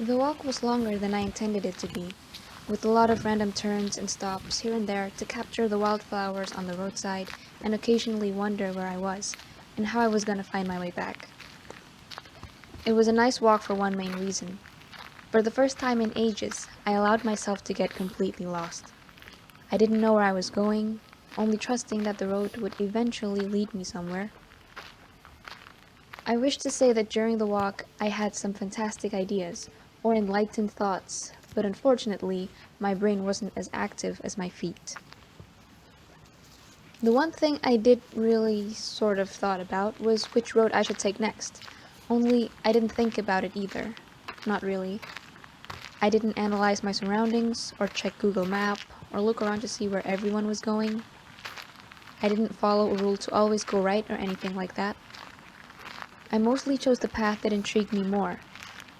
The walk was longer than I intended it to be, with a lot of random turns and stops here and there to capture the wildflowers on the roadside and occasionally wonder where I was and how I was going to find my way back. It was a nice walk for one main reason. For the first time in ages, I allowed myself to get completely lost. I didn't know where I was going, only trusting that the road would eventually lead me somewhere. I wish to say that during the walk I had some fantastic ideas or enlightened thoughts, but unfortunately, my brain wasn't as active as my feet. The one thing I did really sort of thought about was which road I should take next, only I didn't think about it either. Not really. I didn't analyze my surroundings, or check Google Map, or look around to see where everyone was going. I didn't follow a rule to always go right or anything like that. I mostly chose the path that intrigued me more,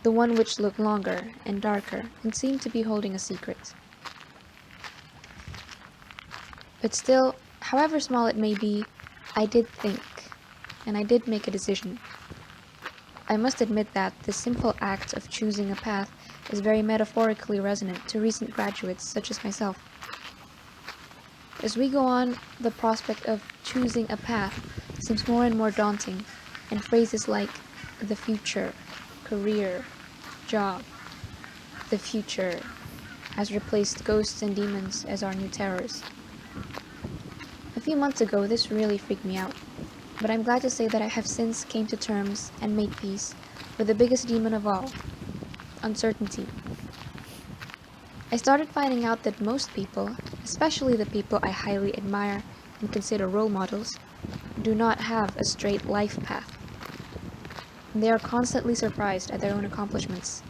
the one which looked longer and darker and seemed to be holding a secret. But still, however small it may be, I did think, and I did make a decision. I must admit that the simple act of choosing a path is very metaphorically resonant to recent graduates such as myself. As we go on, the prospect of choosing a path seems more and more daunting, and phrases like the future, career, job, the future has replaced ghosts and demons as our new terrors. A few months ago, this really freaked me out, but I'm glad to say that I have since came to terms and made peace with the biggest demon of all, uncertainty. I started finding out that most people, especially the people I highly admire and consider role models, do not have a straight life path. They are constantly surprised at their own accomplishments.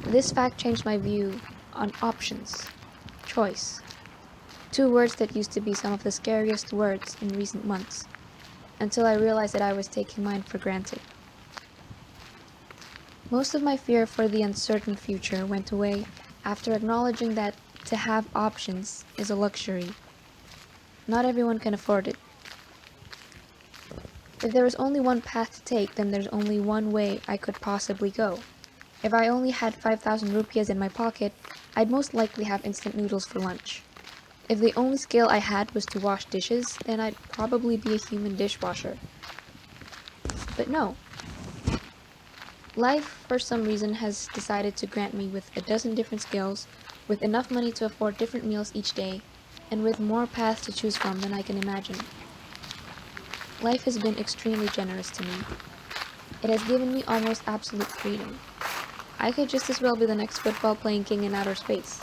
This fact changed my view on options, choice, two words that used to be some of the scariest words in recent months, until I realized that I was taking mine for granted. Most of my fear for the uncertain future went away after acknowledging that to have options is a luxury. Not everyone can afford it. If there is only one path to take, then there's only one way I could possibly go. If I only had 5,000 rupees in my pocket, I'd most likely have instant noodles for lunch. If the only skill I had was to wash dishes, then I'd probably be a human dishwasher. But no. Life, for some reason, has decided to grant me with a dozen different skills, with enough money to afford different meals each day, and with more paths to choose from than I can imagine. Life has been extremely generous to me. It has given me almost absolute freedom. I could just as well be the next football playing king in outer space.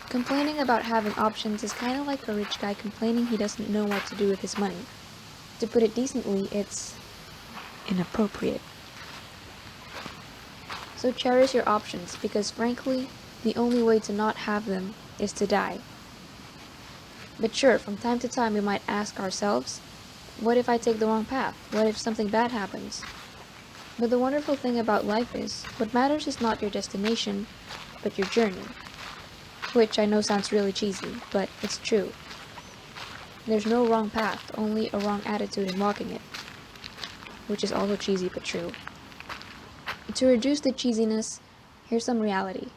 Complaining about having options is kind of like a rich guy complaining he doesn't know what to do with his money. To put it decently, it's inappropriate. So cherish your options, because frankly, the only way to not have them is to die. But sure, from time to time we might ask ourselves, what if I take the wrong path? What if something bad happens? But the wonderful thing about life is, what matters is not your destination, but your journey. Which I know sounds really cheesy, but it's true. There's no wrong path, only a wrong attitude in walking it. Which is also cheesy but true. To reduce the cheesiness, here's some reality.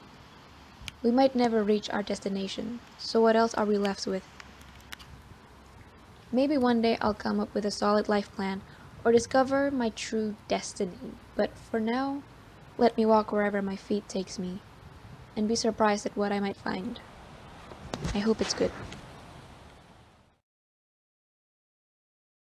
We might never reach our destination, so what else are we left with? Maybe one day I'll come up with a solid life plan, or discover my true destiny, but for now, let me walk wherever my feet takes me, and be surprised at what I might find. I hope it's good.